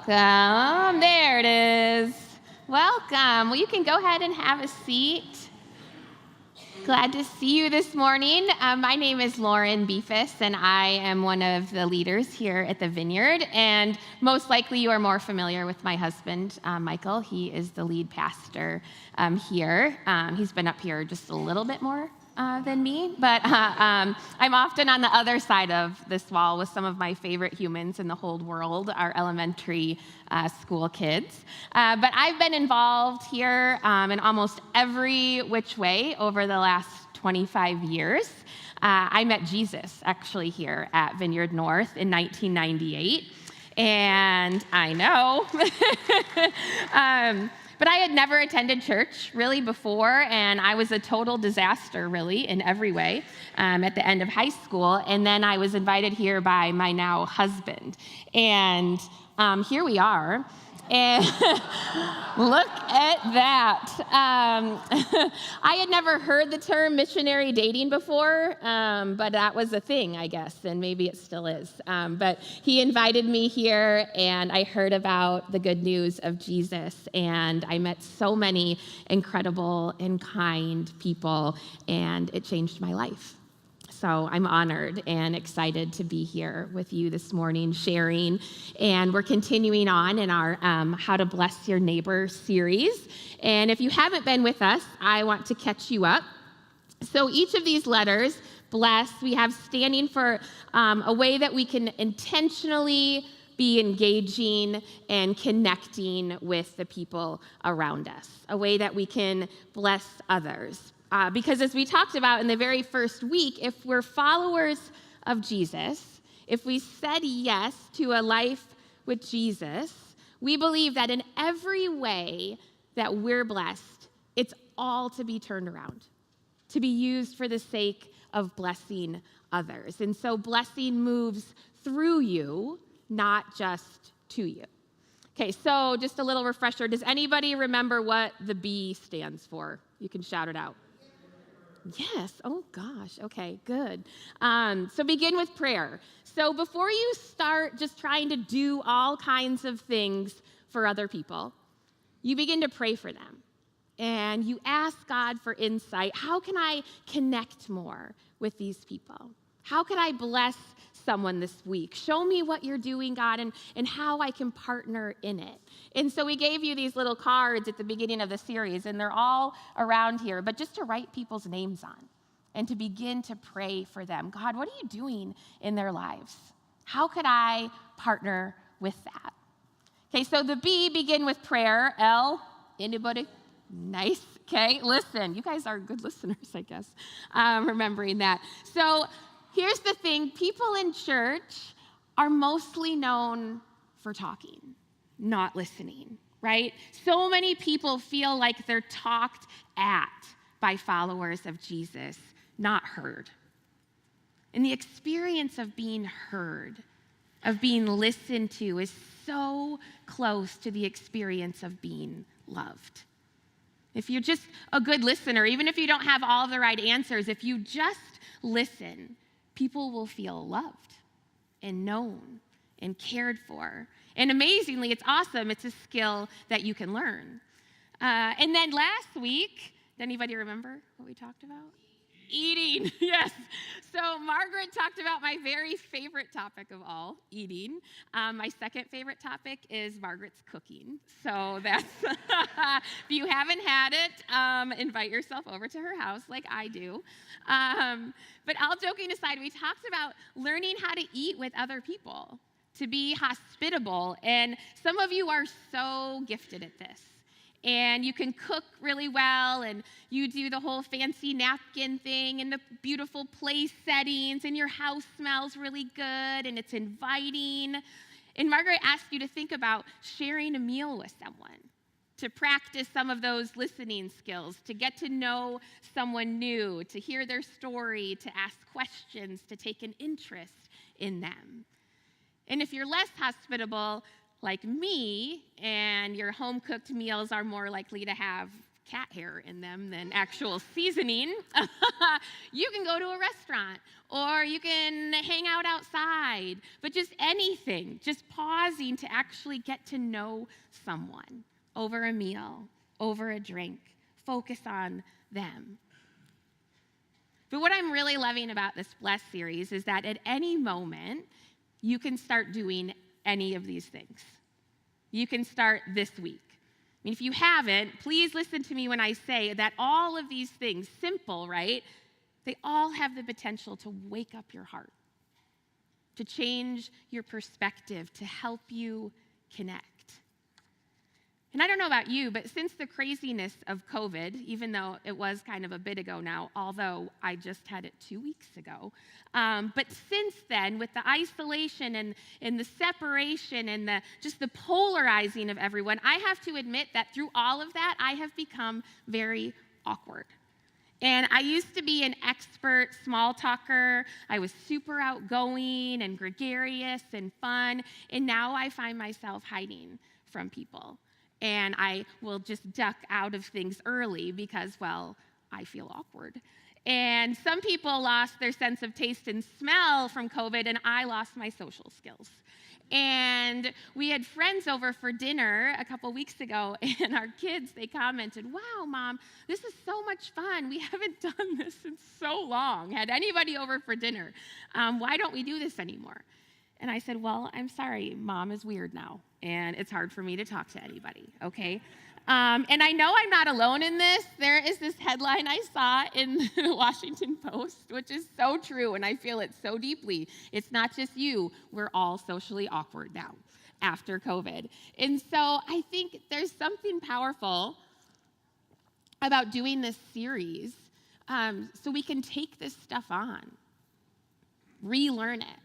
Welcome. There it is. Welcome. Well, you can go ahead and have a seat. Glad to see you this morning. My name is Lauren Befus, and I am one of the leaders here at the Vineyard. And most likely you are more familiar with my husband, Michael. He is the lead pastor here. He's been up here just a little bit more than me, but I'm often on the other side of this wall with some of my favorite humans in the whole world, our elementary school kids. But I've been involved here in almost every which way over the last 25 years. I met Jesus actually here at Vineyard North in 1998, and I know. But I had never attended church really before, and I was a total disaster really in every way at the end of high school. And then I was invited here by my now husband. And here we are. And look at that. I had never heard the term missionary dating before, but that was a thing, I guess, and maybe it still is. But he invited me here, and I heard about the good news of Jesus, and I met so many incredible and kind people, and it changed my life. So I'm honored and excited to be here with you this morning sharing. And we're continuing on in our How to Bless Your Neighbor series. And if you haven't been with us, I want to catch you up. So each of these letters, bless, we have standing for a way that we can intentionally be engaging and connecting with the people around us, a way that we can bless others. Because as we talked about in the very first week, if we're followers of Jesus, if we said yes to a life with Jesus, we believe that in every way that we're blessed, it's all to be turned around, to be used for the sake of blessing others. And so blessing moves through you, not just to you. Okay, so just a little refresher. Does anybody remember what the B stands for? You can shout it out. Yes. Oh, gosh. Okay, good. So begin with prayer. So before you start just trying to do all kinds of things for other people, you begin to pray for them. And you ask God for insight. How can I connect more with these people? How can I bless someone this week? Show me what you're doing, God, and how I can partner in it. And so we gave you these little cards at the beginning of the series, and they're all around here, but just to write people's names on and to begin to pray for them. God, what are you doing in their lives? How could I partner with that? Okay, so the B, begin with prayer. L, anybody? Nice. Okay, listen. You guys are good listeners, I guess, remembering that. So here's the thing. People in church are mostly known for talking, not listening, right? So many people feel like they're talked at by followers of Jesus, not heard. And the experience of being heard, of being listened to, is so close to the experience of being loved. If you're just a good listener, even if you don't have all the right answers, if you just listen, people will feel loved and known and cared for. And amazingly, it's awesome. It's a skill that you can learn. And then last week, did anybody remember what we talked about? Eating, yes. So Margaret talked about my very favorite topic of all, eating. My second favorite topic is Margaret's cooking. So that's, if you haven't had it, invite yourself over to her house like I do. But all joking aside, we talked about learning how to eat with other people, to be hospitable. And some of you are so gifted at this. And you can cook really well, and you do the whole fancy napkin thing and the beautiful place settings, and your house smells really good, and it's inviting. And Margaret asked you to think about sharing a meal with someone, to practice some of those listening skills, to get to know someone new, to hear their story, to ask questions, to take an interest in them. And if you're less hospitable, like me, and your home-cooked meals are more likely to have cat hair in them than actual seasoning, you can go to a restaurant or you can hang out outside, but just anything, just pausing to actually get to know someone over a meal, over a drink, focus on them. But what I'm really loving about this Bless series is that at any moment, you can start doing any of these things. You can start this week. I mean, if you haven't, please listen to me when I say that all of these things, simple, right? They all have the potential to wake up your heart, to change your perspective, to help you connect. And I don't know about you, but since the craziness of COVID, even though it was kind of a bit ago now, although I just had it 2 weeks ago, but since then, with the isolation and the separation and just the polarizing of everyone, I have to admit that through all of that, I have become very awkward. And I used to be an expert small talker. I was super outgoing and gregarious and fun, and now I find myself hiding from people. And I will just duck out of things early because, well, I feel awkward. And some people lost their sense of taste and smell from COVID, and I lost my social skills. And we had friends over for dinner a couple weeks ago, and our kids, they commented, "Wow, Mom, this is so much fun. We haven't done this in so long. Had anybody over for dinner? Why don't we do this anymore?" And I said, "Well, I'm sorry, Mom is weird now, and it's hard for me to talk to anybody, okay?" And I know I'm not alone in this. There is this headline I saw in the Washington Post, which is so true, and I feel it so deeply. It's not just you. We're all socially awkward now after COVID. And so I think there's something powerful about doing this series so we can take this stuff on, relearn it,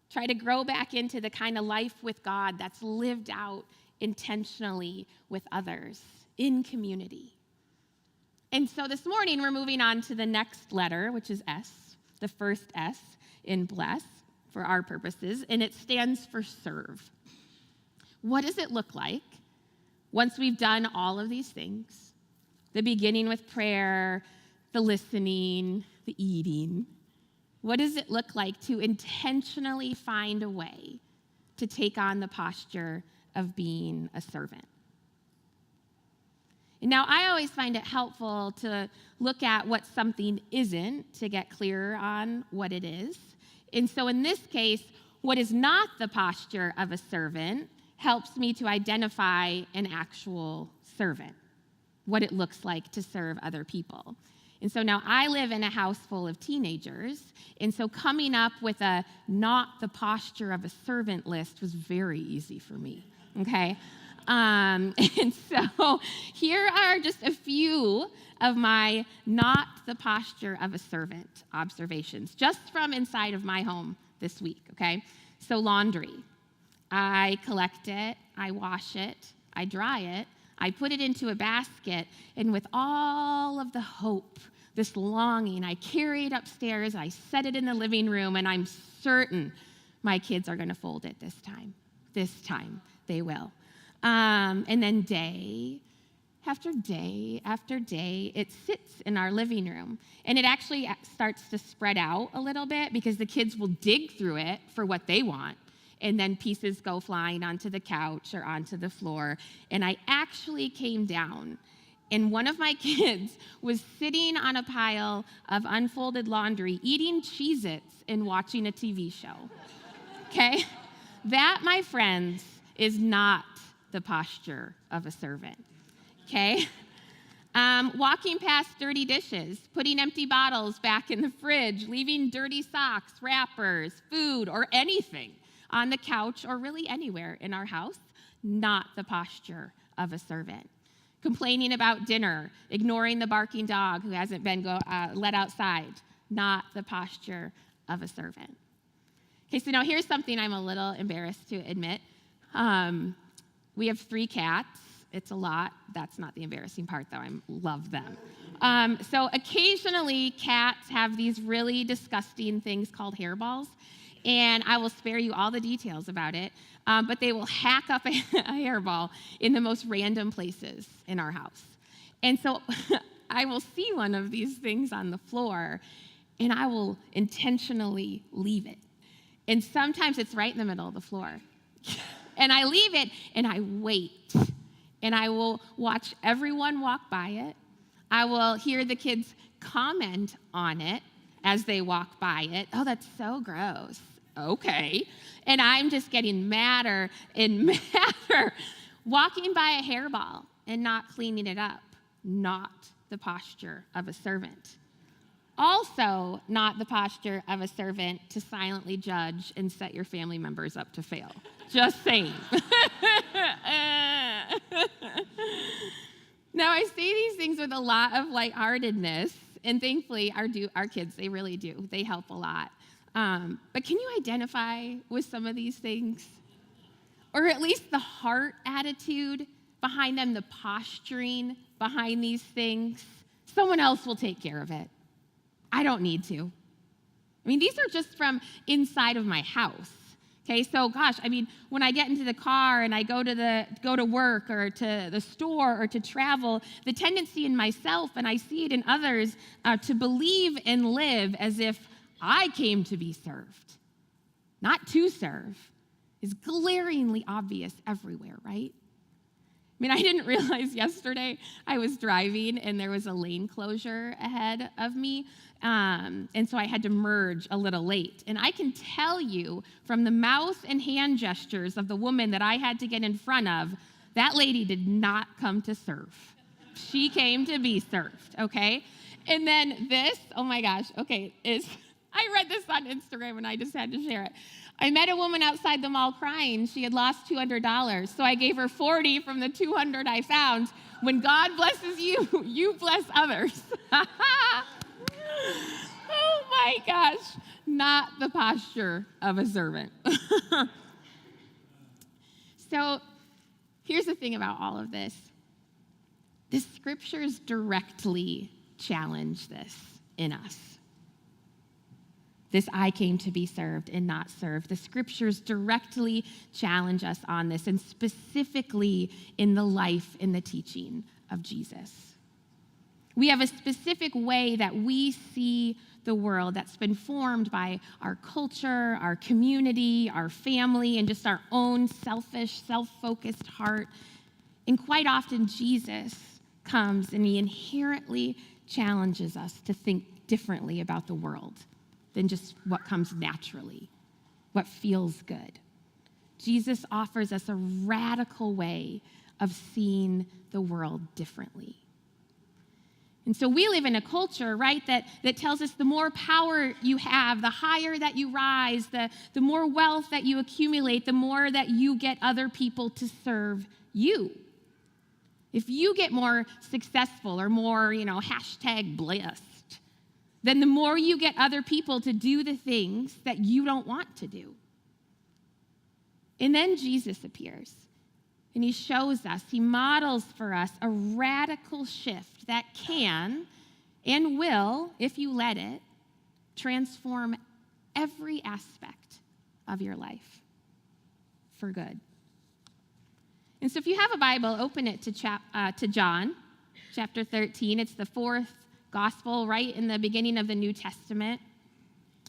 try to grow back into the kind of life with God that's lived out intentionally with others in community. And so this morning, we're moving on to the next letter, which is S, the first S in bless for our purposes, and it stands for serve. What does it look like once we've done all of these things? The beginning with prayer, the listening, the eating. What does it look like to intentionally find a way to take on the posture of being a servant? And now, I always find it helpful to look at what something isn't to get clearer on what it is. And so in this case, what is not the posture of a servant helps me to identify an actual servant, what it looks like to serve other people. And so now I live in a house full of teenagers, and so coming up with a not the posture of a servant list was very easy for me, okay? And so here are just a few of my not the posture of a servant observations, just from inside of my home this week, okay? So laundry. I collect it, I wash it, I dry it, I put it into a basket, and with all of the hope, this longing, I carry it upstairs, I set it in the living room, and I'm certain my kids are going to fold it this time. This time, they will. And then day after day after day, it sits in our living room. And it actually starts to spread out a little bit because the kids will dig through it for what they want. And then pieces go flying onto the couch or onto the floor. And I actually came down, and one of my kids was sitting on a pile of unfolded laundry, eating Cheez-Its and watching a TV show. Okay? That, my friends, is not the posture of a servant. Okay? Walking past dirty dishes, putting empty bottles back in the fridge, leaving dirty socks, wrappers, food, or anything on the couch or really anywhere in our house, not the posture of a servant. Complaining about dinner, ignoring the barking dog who hasn't been let outside, not the posture of a servant. Okay, so now here's something I'm a little embarrassed to admit. We have 3 cats. It's a lot. That's not the embarrassing part, though. I love them. So occasionally, cats have these really disgusting things called hairballs, and I will spare you all the details about it, but they will hack up a hairball in the most random places in our house. And so I will see one of these things on the floor, and I will intentionally leave it. And sometimes it's right in the middle of the floor. And I leave it, and I wait. And I will watch everyone walk by it. I will hear the kids comment on it as they walk by it. Oh, that's so gross. Okay. And I'm just getting madder and madder. Walking by a hairball and not cleaning it up, not the posture of a servant. Also, not the posture of a servant to silently judge and set your family members up to fail. Just saying. Now, I say these things with a lot of lightheartedness, and thankfully, our kids, they really do. They help a lot. But can you identify with some of these things? Or at least the heart attitude behind them, the posturing behind these things? Someone else will take care of it. I don't need to. I mean, these are just from inside of my house. Okay, so gosh, I mean, when I get into the car and I go to work or to the store or to travel, the tendency in myself, and I see it in others, to believe and live as if I came to be served, not to serve, is glaringly obvious everywhere, right? I mean, I didn't realize yesterday I was driving and there was a lane closure ahead of me. And so I had to merge a little late. And I can tell you from the mouth and hand gestures of the woman that I had to get in front of, that lady did not come to serve. She came to be served, okay? And then this, oh my gosh, okay, I read this on Instagram and I just had to share it. I met a woman outside the mall crying. She had lost $200. So I gave her $40 from the $200 I found. When God blesses you, you bless others. Oh my gosh. Not the posture of a servant. So here's the thing about all of this. The scriptures directly challenge this in us. This I came to be served and not served. The scriptures directly challenge us on this, and specifically in the life and the teaching of Jesus. We have a specific way that we see the world that's been formed by our culture, our community, our family, and just our own selfish, self-focused heart. And quite often, Jesus comes and he inherently challenges us to think differently about the world than just what comes naturally, what feels good. Jesus offers us a radical way of seeing the world differently. And so we live in a culture, right, that tells us the more power you have, the higher that you rise, the more wealth that you accumulate, the more that you get other people to serve you. If you get more successful or more, #blessed, then the more you get other people to do the things that you don't want to do. And then Jesus appears, and he shows us, he models for us a radical shift that can and will, if you let it, transform every aspect of your life for good. And so if you have a Bible, open it to John chapter 13. It's the fourth gospel right in the beginning of the New Testament,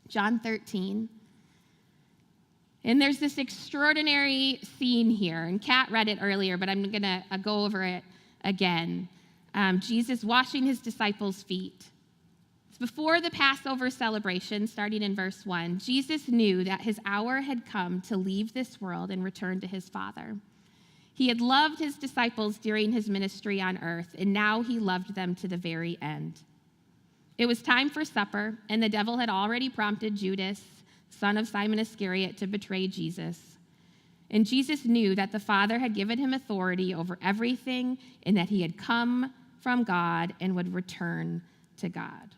John 13. And there's this extraordinary scene here, and Kat read it earlier, but I'm going to go over it again. Jesus washing his disciples' feet. It's before the Passover celebration, starting in verse 1. Jesus knew that his hour had come to leave this world and return to his Father. He had loved his disciples during his ministry on earth, and now he loved them to the very end. It was time for supper, and the devil had already prompted Judas, son of Simon Iscariot, to betray Jesus. And Jesus knew that the Father had given him authority over everything, and that he had come from God and would return to God.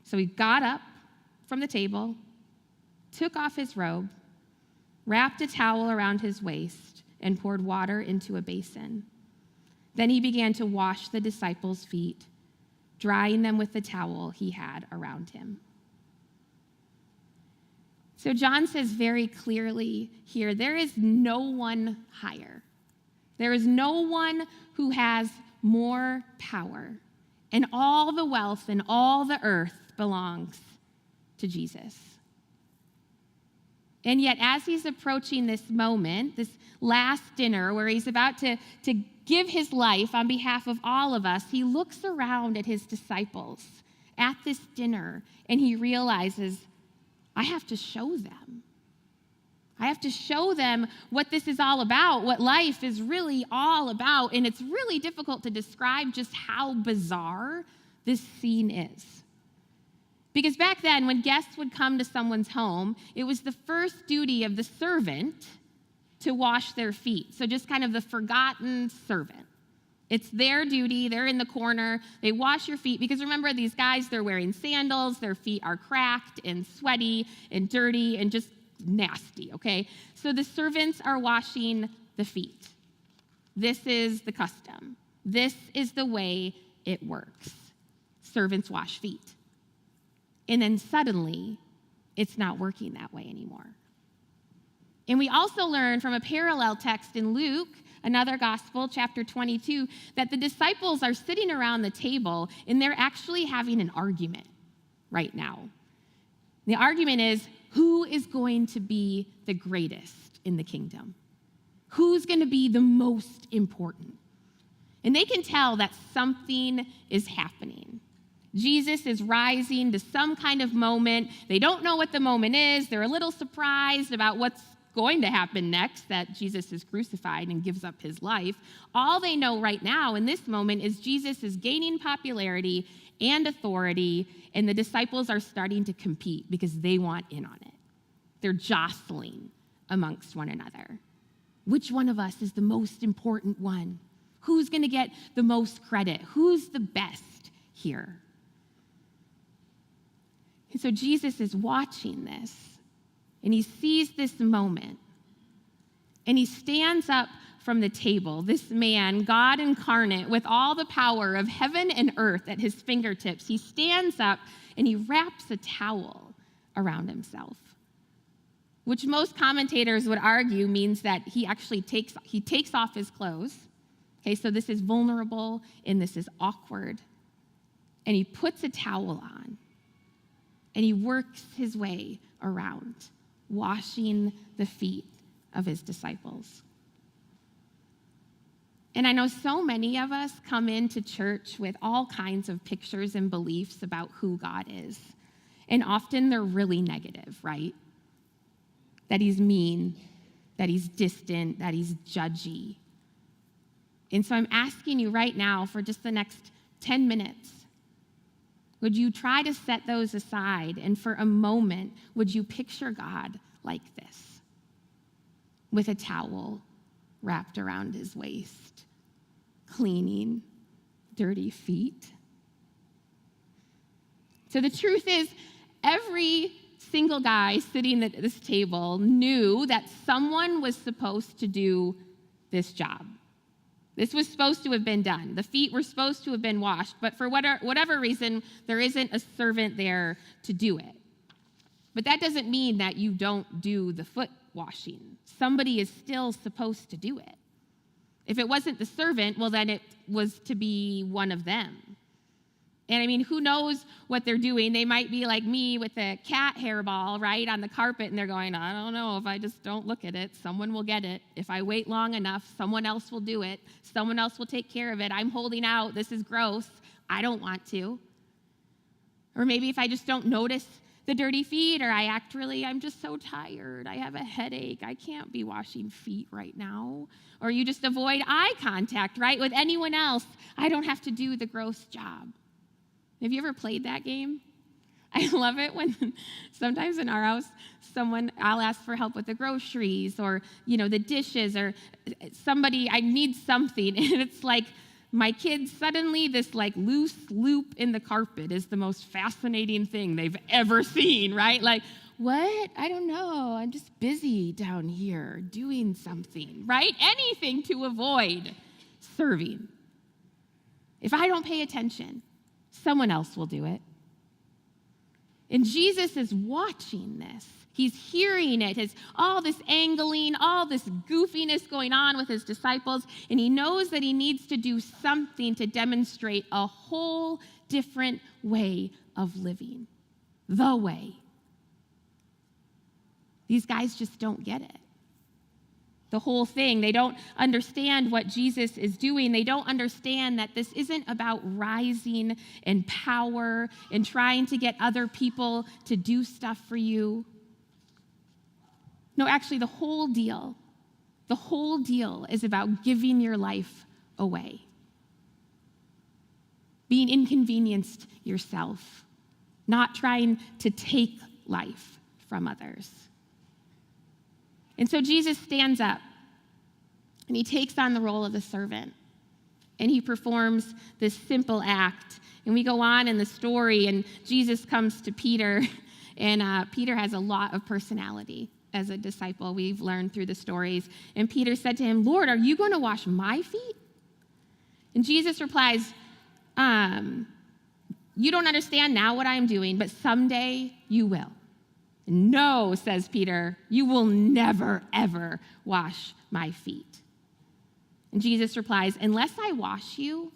So he got up from the table, took off his robe, wrapped a towel around his waist, and poured water into a basin. Then he began to wash the disciples' feet, drying them with the towel he had around him. So John says very clearly here, there is no one higher. There is no one who has more power, and all the wealth and all the earth belongs to Jesus. And yet, as he's approaching this moment, this last dinner where he's about to give his life on behalf of all of us, he looks around at his disciples at this dinner, and he realizes, I have to show them. I have to show them what this is all about, what life is really all about. And it's really difficult to describe just how bizarre this scene is. Because back then, when guests would come to someone's home, it was the first duty of the servant to wash their feet. So just kind of the forgotten servant. It's their duty. They're in the corner. They wash your feet. Because remember, these guys, they're wearing sandals. Their feet are cracked and sweaty and dirty and just nasty, okay? So the servants are washing the feet. This is the custom. This is the way it works. Servants wash feet. And then suddenly, it's not working that way anymore. And we also learn from a parallel text in Luke, another gospel, chapter 22, that the disciples are sitting around the table and they're actually having an argument right now. The argument is, who is going to be the greatest in the kingdom? Who's going to be the most important? And they can tell that something is happening. Jesus is rising to some kind of moment. They don't know what the moment is. They're a little surprised about what's going to happen next, that Jesus is crucified and gives up his life. All they know right now in this moment is Jesus is gaining popularity and authority, and the disciples are starting to compete because they want in on it. They're jostling amongst one another. Which one of us is the most important one? Who's going to get the most credit? Who's the best here? And so Jesus is watching this, and he sees this moment, and he stands up from the table, this man, God incarnate, with all the power of heaven and earth at his fingertips. He stands up, and he wraps a towel around himself, which most commentators would argue means that he actually takes off his clothes. Okay, so this is vulnerable, and this is awkward. And he puts a towel on. And he works his way around, washing the feet of his disciples. And I know so many of us come into church with all kinds of pictures and beliefs about who God is. And often they're really negative, right? That he's mean, that he's distant, that he's judgy. And so I'm asking you right now for just the next 10 minutes, would you try to set those aside, and for a moment, would you picture God like this, with a towel wrapped around his waist, cleaning dirty feet? So the truth is, every single guy sitting at this table knew that someone was supposed to do this job. This was supposed to have been done. The feet were supposed to have been washed, but for whatever reason, there isn't a servant there to do it. But that doesn't mean that you don't do the foot washing. Somebody is still supposed to do it. If it wasn't the servant, well, then it was to be one of them. And I mean, who knows what they're doing? They might be like me with a cat hairball, right, on the carpet, and they're going, I don't know, if I just don't look at it, someone will get it. If I wait long enough, someone else will do it. Someone else will take care of it. I'm holding out. This is gross. I don't want to. Or maybe if I just don't notice the dirty feet, or I'm just so tired. I have a headache. I can't be washing feet right now. Or you just avoid eye contact, right, with anyone else. I don't have to do the gross job. Have you ever played that game? I love it when sometimes in our house, I'll ask for help with the groceries or, the dishes, or somebody, I need something. And it's like my kids, suddenly this loose loop in the carpet is the most fascinating thing they've ever seen, right? Like, what? I don't know. I'm just busy down here doing something, right? Anything to avoid serving. If I don't pay attention, someone else will do it. And Jesus is watching this. He's hearing it. It's all this angling, all this goofiness going on with his disciples, and he knows that he needs to do something to demonstrate a whole different way of living. The way. These guys just don't get it. The whole thing. They don't understand what Jesus is doing. They don't understand that this isn't about rising in power and trying to get other people to do stuff for you. No, actually, the whole deal is about giving your life away. Being inconvenienced yourself, not trying to take life from others. And so Jesus stands up, and he takes on the role of the servant, and he performs this simple act. And we go on in the story, and Jesus comes to Peter, and Peter has a lot of personality as a disciple. We've learned through the stories. And Peter said to him, "Lord, are you going to wash my feet?" And Jesus replies, "You don't understand now what I'm doing, but someday you will." "No," says Peter, "you will never, ever wash my feet." And Jesus replies, "Unless I wash you,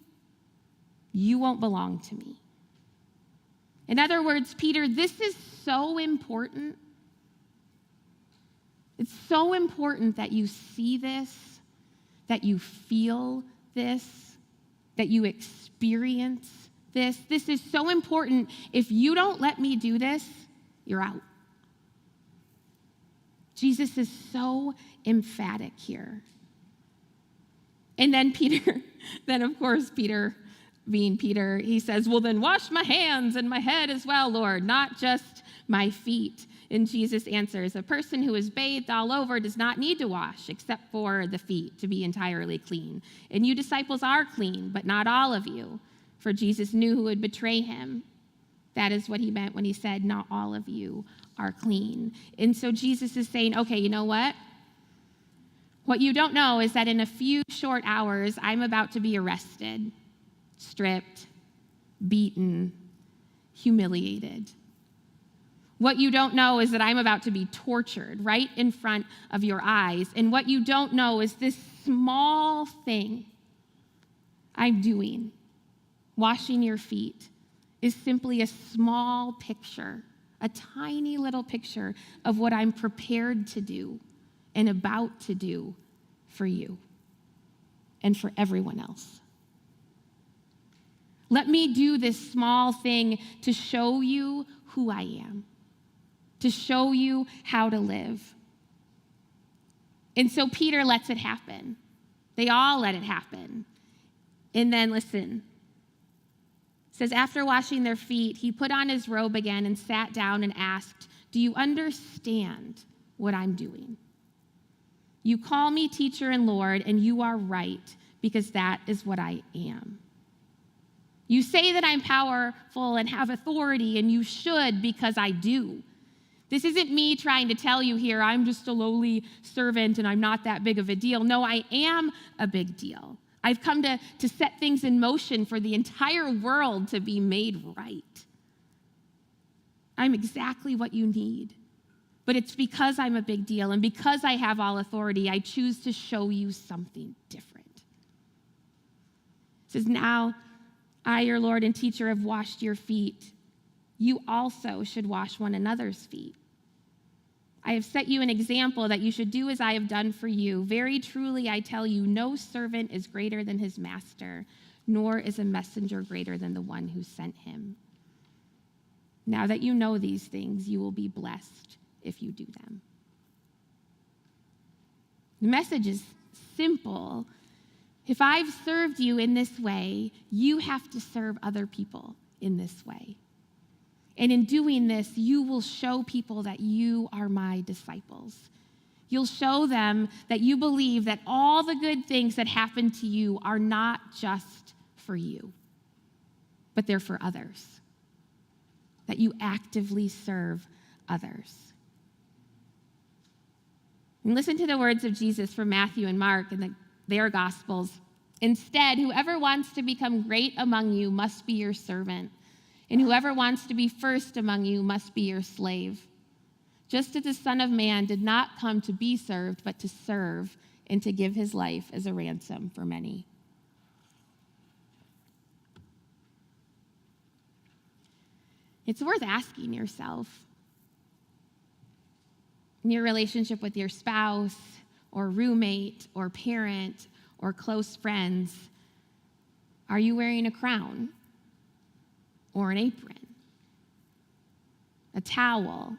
you won't belong to me." In other words, Peter, this is so important. It's so important that you see this, that you feel this, that you experience this. This is so important. If you don't let me do this, you're out. Jesus is so emphatic here. And then Peter, being Peter, he says, "Well, then wash my hands and my head as well, Lord, not just my feet." And Jesus answers, "A person who is bathed all over does not need to wash except for the feet to be entirely clean. And you disciples are clean, but not all of you." For Jesus knew who would betray him. That is what he meant when he said, "Not all of you are clean." And so Jesus is saying, okay, you know what? What you don't know is that in a few short hours, I'm about to be arrested, stripped, beaten, humiliated. What you don't know is that I'm about to be tortured right in front of your eyes. And what you don't know is this small thing I'm doing, washing your feet, is simply a small picture, a tiny little picture of what I'm prepared to do and about to do for you and for everyone else. Let me do this small thing to show you who I am, to show you how to live. And so Peter lets it happen. They all let it happen. And then listen. It says, after washing their feet, he put on his robe again and sat down and asked, "Do you understand what I'm doing? You call me teacher and Lord, and you are right, because that is what I am. You say that I'm powerful and have authority, and you should, because I do. This isn't me trying to tell you here, I'm just a lowly servant and I'm not that big of a deal. No, I am a big deal. I've come to set things in motion for the entire world to be made right. I'm exactly what you need. But it's because I'm a big deal and because I have all authority, I choose to show you something different." It says, "Now I, your Lord and teacher, have washed your feet. You also should wash one another's feet. I have set you an example that you should do as I have done for you. Very truly, I tell you, no servant is greater than his master, nor is a messenger greater than the one who sent him. Now that you know these things, you will be blessed if you do them." The message is simple. If I've served you in this way, you have to serve other people in this way. And in doing this, you will show people that you are my disciples. You'll show them that you believe that all the good things that happen to you are not just for you, but they're for others. That you actively serve others. And listen to the words of Jesus from Matthew and Mark in their Gospels. "Instead, whoever wants to become great among you must be your servant. And whoever wants to be first among you must be your slave. just as the Son of Man did not come to be served, but to serve and to give his life as a ransom for many. It's worth asking yourself, in your relationship with your spouse or roommate or parent or close friends, are you wearing a crown or an apron, a towel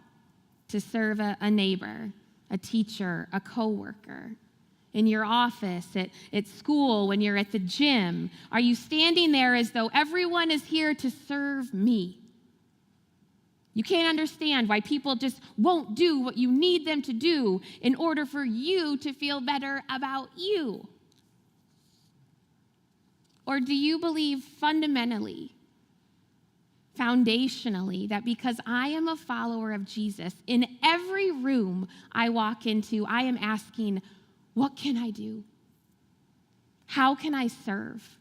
to serve a neighbor, a teacher, a coworker? In your office, at school, when you're at the gym, are you standing there as though everyone is here to serve me? You can't understand why people just won't do what you need them to do in order for you to feel better about you. Or do you believe fundamentally, foundationally, that because I am a follower of Jesus, in every room I walk into, I am asking, what can I do? How can I serve?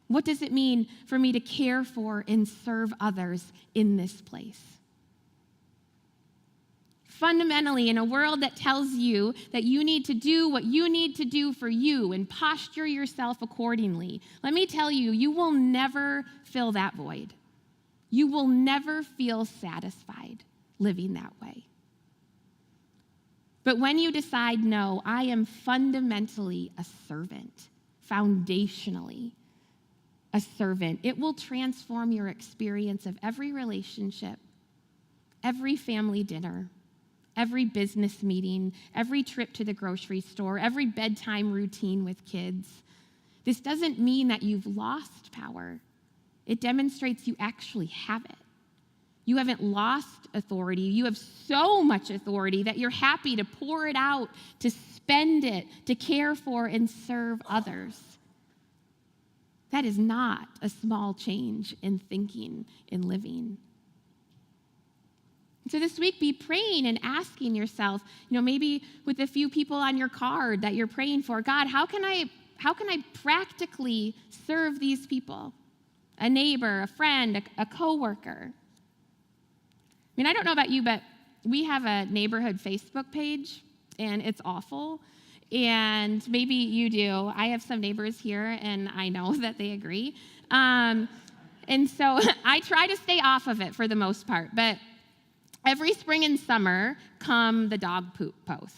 What does it mean for me to care for and serve others in this place? Fundamentally, in a world that tells you that you need to do what you need to do for you and posture yourself accordingly, let me tell you, you will never fill that void. You will never feel satisfied living that way. But when you decide, no, I am fundamentally a servant, foundationally a servant, it will transform your experience of every relationship, every family dinner, every business meeting, every trip to the grocery store, every bedtime routine with kids. This doesn't mean that you've lost power. It demonstrates you actually have it. You haven't lost authority. You have so much authority that you're happy to pour it out, to spend it, to care for and serve others. That is not a small change in thinking and living. So this week, be praying and asking yourself, maybe with a few people on your card that you're praying for, God, how can I practically serve these people? A neighbor, a friend, a coworker. I don't know about you, but we have a neighborhood Facebook page, and it's awful. And maybe you do. I have some neighbors here, and I know that they agree. And so I try to stay off of it for the most part. But every spring and summer come the dog poop posts.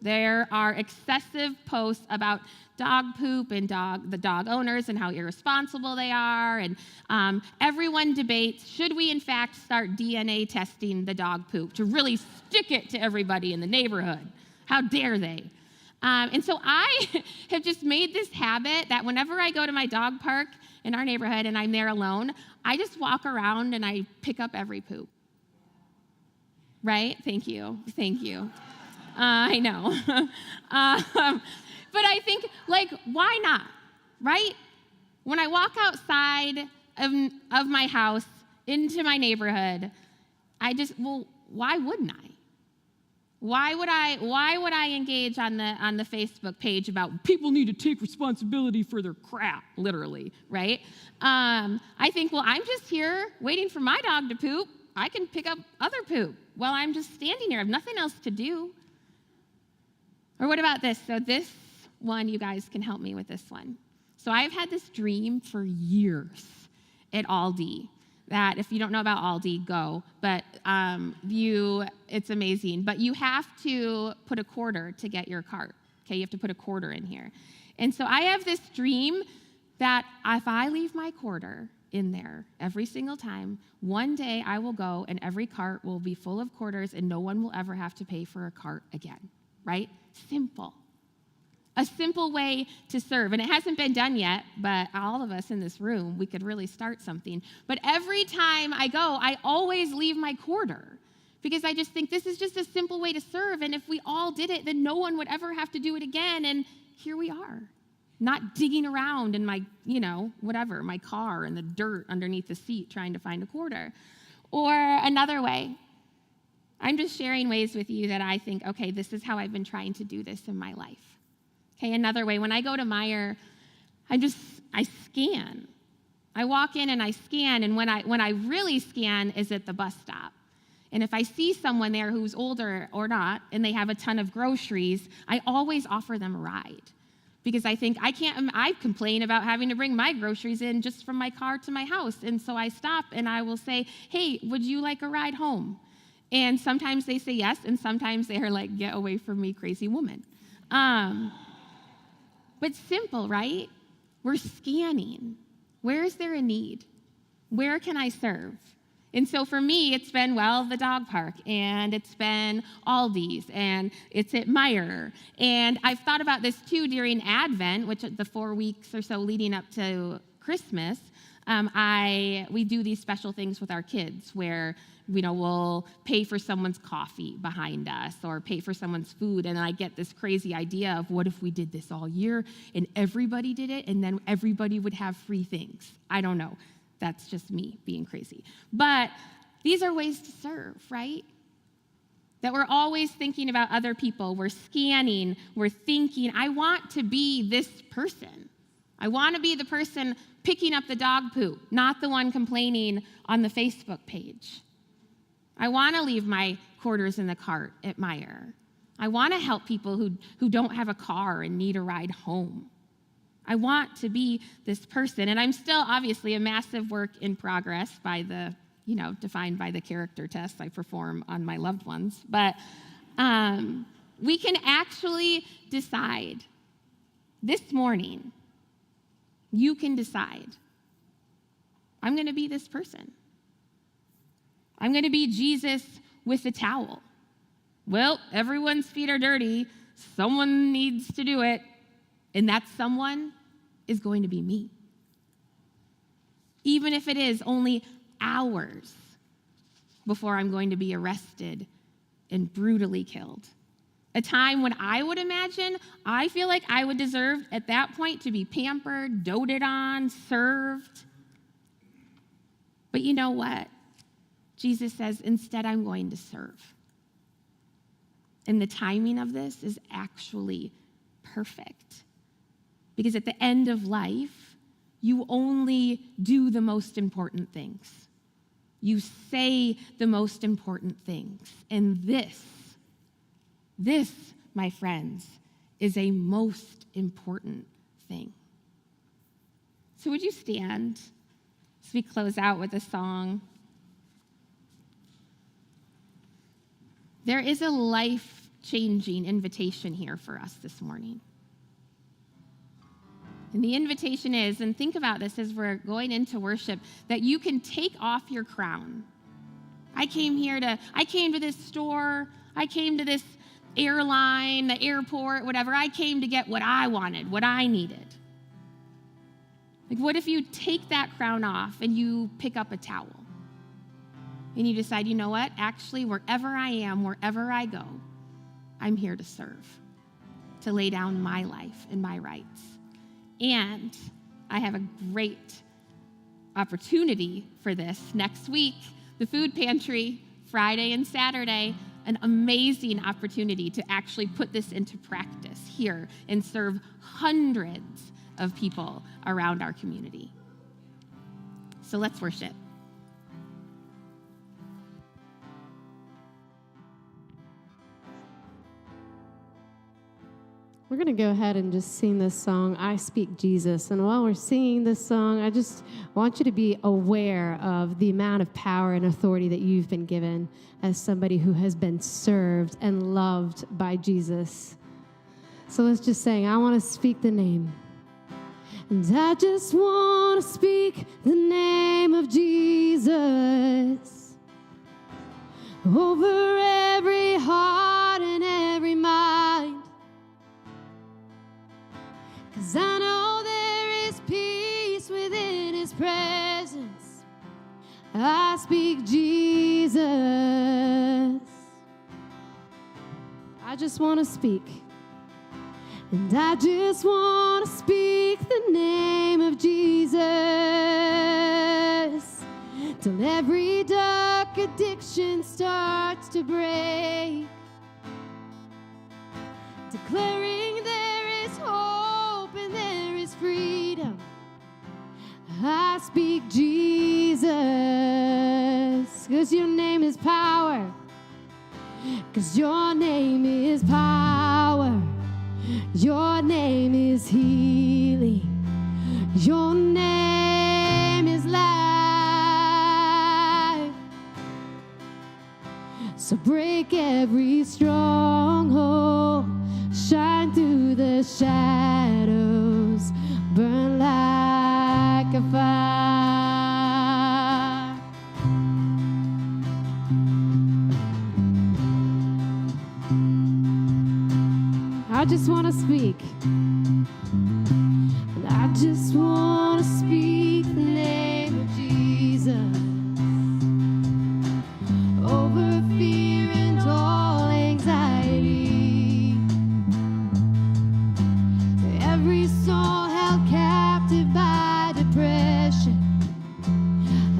There are excessive posts about dog poop and the dog owners and how irresponsible they are. And everyone debates, should we in fact start DNA testing the dog poop to really stick it to everybody in the neighborhood? How dare they? And so I have just made this habit that whenever I go to my dog park in our neighborhood and I'm there alone, I just walk around and I pick up every poop. Right? Thank you. I know. But I think, why not? Right? When I walk outside of my house into my neighborhood, why wouldn't I? Why would I engage on the Facebook page about people need to take responsibility for their crap, literally, right? I think, I'm just here waiting for my dog to poop. I can pick up other poop while I'm just standing here. I have nothing else to do. Or what about this? So this one, you guys can help me with this one. So I've had this dream for years at Aldi. That if you don't know about Aldi, go. But it's amazing. But you have to put a quarter to get your cart. Okay, you have to put a quarter in here. And so I have this dream that if I leave my quarter in there every single time, one day I will go and every cart will be full of quarters and no one will ever have to pay for a cart again. Right? Simple. A simple way to serve. And it hasn't been done yet, but all of us in this room, we could really start something. But every time I go, I always leave my quarter because I just think this is just a simple way to serve. And if we all did it, then no one would ever have to do it again. And here we are, not digging around in my, my car in the dirt underneath the seat trying to find a quarter. Or another way, I'm just sharing ways with you that I think, okay, this is how I've been trying to do this in my life. Okay, another way, when I go to Meijer, I scan. I walk in and I scan, and when I really scan is at the bus stop. And if I see someone there who's older or not, and they have a ton of groceries, I always offer them a ride. Because I think I complain about having to bring my groceries in just from my car to my house. And so I stop and I will say, hey, would you like a ride home? And sometimes they say yes, and sometimes they are like, get away from me, crazy woman. But simple, right? We're scanning. Where is there a need? Where can I serve? And so for me, it's been, the dog park, and it's been Aldi's, and it's at Meijer. And I've thought about this too during Advent, which the 4 weeks or so leading up to Christmas. We do these special things with our kids where, we'll pay for someone's coffee behind us or pay for someone's food. And I get this crazy idea of what if we did this all year and everybody did it and then everybody would have free things. I don't know. That's just me being crazy. But these are ways to serve, right? That we're always thinking about other people. We're scanning. We're thinking, I want to be this person. I want to be the person picking up the dog poop, not the one complaining on the Facebook page. I want to leave my quarters in the cart at Meijer. I want to help people who don't have a car and need a ride home. I want to be this person. And I'm still obviously a massive work in progress by the, defined by the character tests I perform on my loved ones. But we can actually decide this morning, you can decide, I'm going to be this person. I'm going to be Jesus with a towel. Well, everyone's feet are dirty. Someone needs to do it. And that someone is going to be me. Even if it is only hours before I'm going to be arrested and brutally killed. A time when I would imagine, I feel like I would deserve at that point to be pampered, doted on, served. But you know what? Jesus says, instead I'm going to serve. And the timing of this is actually perfect. Because at the end of life, you only do the most important things. You say the most important things. And this, my friends, is a most important thing. So would you stand as we close out with a song? There is a life-changing invitation here for us this morning. And the invitation is, and think about this as we're going into worship, that you can take off your crown. I came to this store, I came to this airline, the airport, whatever. I came to get what I wanted, what I needed. Like, what if you take that crown off and you pick up a towel? And you decide, you know what? Actually, wherever I am, wherever I go, I'm here to serve, to lay down my life and my rights. And I have a great opportunity for this next week. The food pantry, Friday and Saturday, an amazing opportunity to actually put this into practice here and serve hundreds of people around our community. So let's worship. We're going to go ahead and just sing this song, I Speak Jesus. And while we're singing this song, I just want you to be aware of the amount of power and authority that you've been given as somebody who has been served and loved by Jesus. So let's just sing, I want to speak the name. And I just want to speak the name of Jesus over every heart and every mind. 'Cause I know there is peace within His presence. I speak Jesus. I just want to speak. And I just want to speak the name of Jesus till every dark addiction starts to break, declaring there is hope and there is freedom. I speak Jesus. 'cause your name is power. 'Cause your name is power. Your name is healing. Your name is life. So break every stronghold, shine through the shadows, burn like a fire. I just want to speak. And I just want to speak the name of Jesus over fear and all anxiety. To every soul held captive by depression,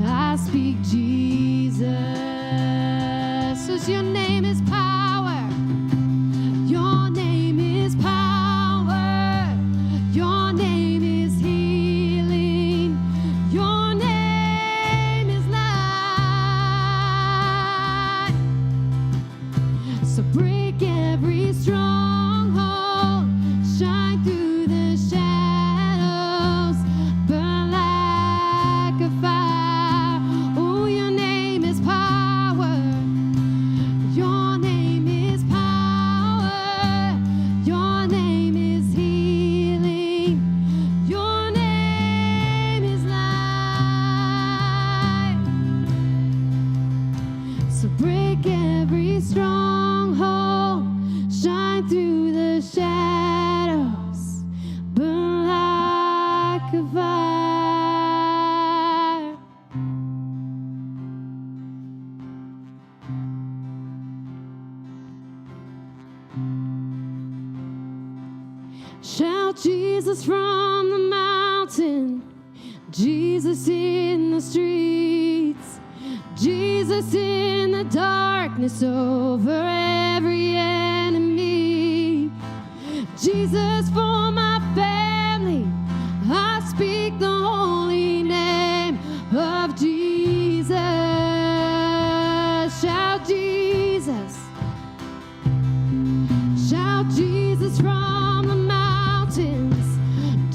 I speak Jesus. 'Cause your name is power. Your name is power. Your name is healing. Your name is life. So break every stronghold, shine through the shadows, burn like a fire. Oh, your name is power. Your name is power. Your name is healing. Your name is life. So break every stronghold, shine through the shadows, burn like a fire. Shout Jesus from the mountain, Jesus in the streets, Jesus in the darkness over every enemy, Jesus for my family. I speak the holy name of Jesus. Shout Jesus. Shout Jesus from the mountains,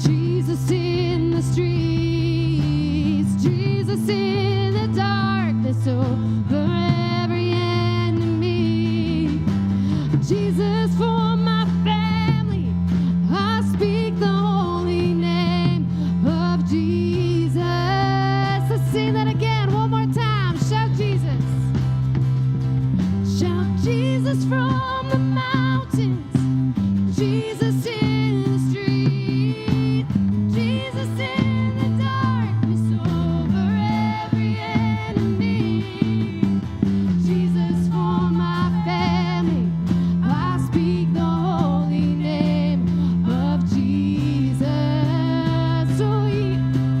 Jesus in the streets, Jesus in the darkness over every enemy, Jesus for my family. I speak the holy name of Jesus. Let's sing that again one more time. Shout Jesus. Shout Jesus from the mountains, Jesus in the street, Jesus in the darkness over every enemy, Jesus for my family. I speak the holy name of Jesus. So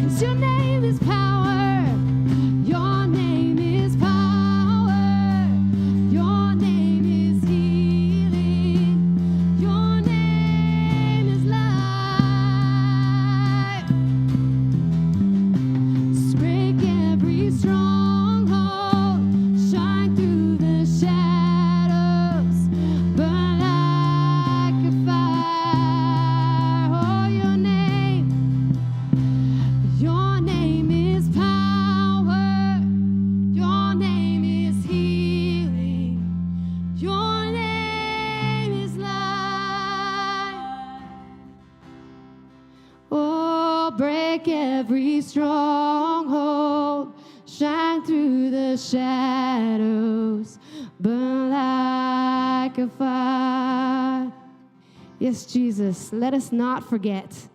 'cause your name is power. Your name is power. Your name is healing. Your name is life. Break every stronghold, shine through the shadows, burn like a fire. Oh, your name is power. Your name is healing. Your name is life. Oh, break every stronghold, shine through the shadows, burn like a fire. Yes, Jesus, let us not forget.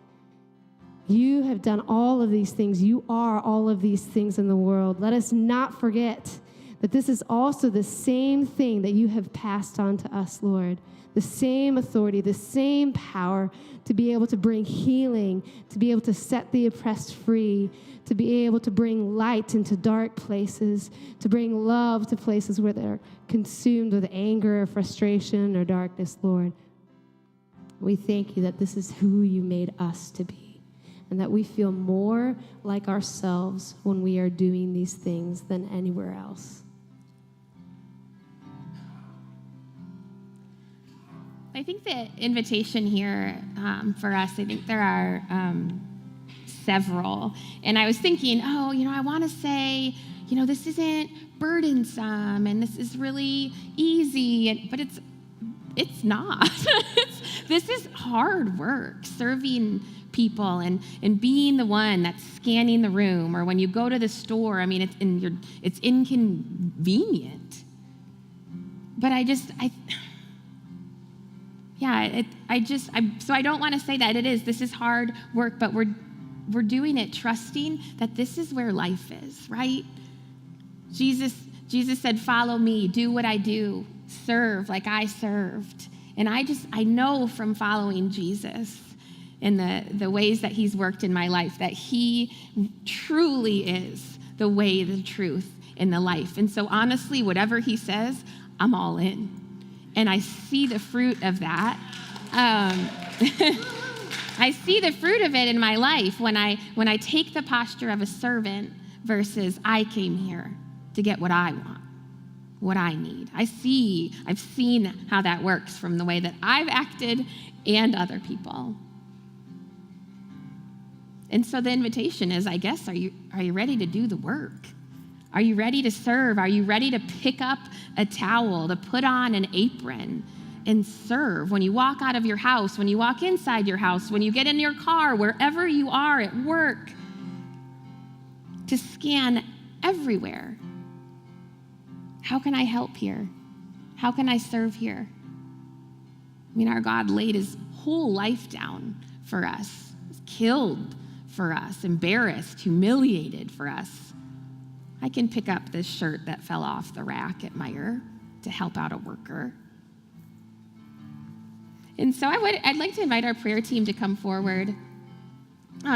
You have done all of these things. You are all of these things in the world. Let us not forget that this is also the same thing that you have passed on to us, Lord. The same authority, the same power to be able to bring healing, to be able to set the oppressed free, to be able to bring light into dark places, to bring love to places where they're consumed with anger or frustration or darkness, Lord. We thank you that this is who you made us to be, and that we feel more like ourselves when we are doing these things than anywhere else. I think the invitation here for us, I think there are several. And I was thinking, I want to say, this isn't burdensome and this is really easy, but it's not. This is hard work, serving people and being the one that's scanning the room, or when you go to the store, it's inconvenient. But so I don't want to say that this is hard work, but we're doing it trusting that this is where life is, right? Jesus said, follow me, do what I do, serve like I served. And I know from following Jesus and the ways that he's worked in my life that he truly is the way, the truth, and the life. And so honestly, whatever he says, I'm all in. And I see the fruit of that. I see the fruit of it in my life when I take the posture of a servant versus I came here to get what I want, what I need. I've seen how that works from the way that I've acted and other people. And so the invitation is, I guess, are you ready to do the work? Are you ready to serve? Are you ready to pick up a towel, to put on an apron and serve? When you walk out of your house, when you walk inside your house, when you get in your car, wherever you are at work, to scan everywhere. How can I help here? How can I serve here? Our God laid his whole life down for us. He was killed for us, embarrassed, humiliated for us. I can pick up this shirt that fell off the rack at Meijer to help out a worker. And so I'd like to invite our prayer team to come forward.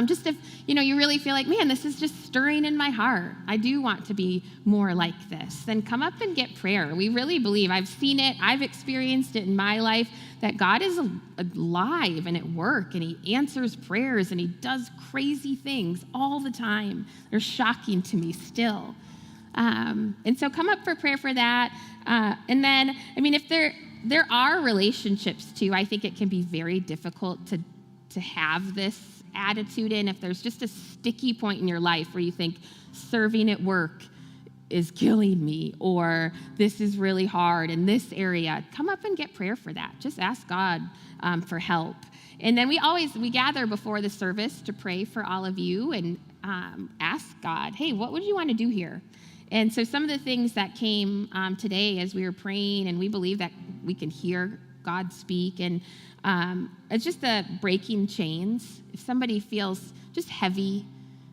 Just if, you really feel like, man, this is just stirring in my heart. I do want to be more like this. Then come up and get prayer. We really believe, I've seen it, I've experienced it in my life, that God is alive and at work, and he answers prayers, and he does crazy things all the time. They're shocking to me still. And so come up for prayer for that. And then, if there are relationships too, I think it can be very difficult to have this attitude in. If there's just a sticky point in your life where you think serving at work is killing me, or this is really hard in this area, come up and get prayer for that. Just ask God for help. And then we gather before the service to pray for all of you and ask God, hey, what would you want to do here? And so some of the things that came today as we were praying, and we believe that we can hear God speak, and it's just the breaking chains. If somebody feels just heavy,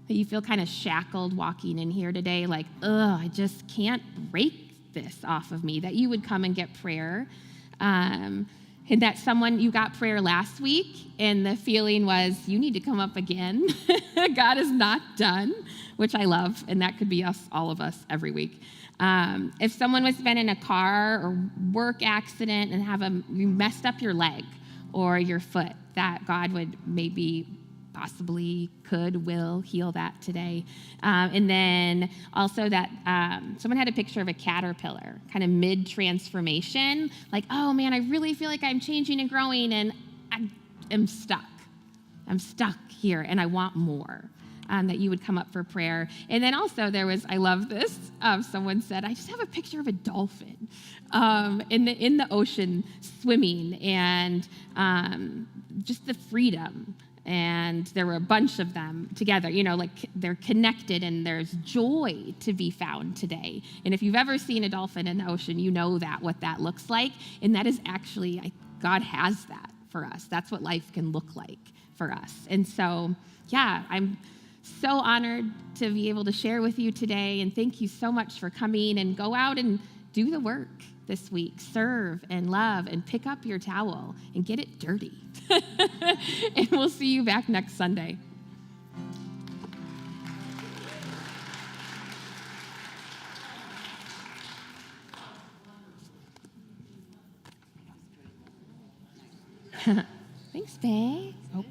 that you feel kind of shackled walking in here today, like, I just can't break this off of me, that you would come and get prayer. And that you got prayer last week, and the feeling was, you need to come up again. God is not done, which I love, and that could be us, all of us, every week. If someone was been in a car or work accident and you messed up your leg or your foot, that God would maybe, possibly, will heal that today. And then also that someone had a picture of a caterpillar, kind of mid-transformation, like, oh man, I really feel like I'm changing and growing, and I am stuck. I'm stuck here, and I want more. That you would come up for prayer. And then also I love this, someone said, I just have a picture of a dolphin in the ocean swimming, and just the freedom. And there were a bunch of them together, like they're connected, and there's joy to be found today. And if you've ever seen a dolphin in the ocean, you know what that looks like. And that is actually, God has that for us. That's what life can look like for us. And so, yeah, I'm so honored to be able to share with you today, and thank you so much for coming, and go out and do the work this week. Serve and love and pick up your towel and get it dirty. And we'll see you back next Sunday. Thanks, babe. Oh.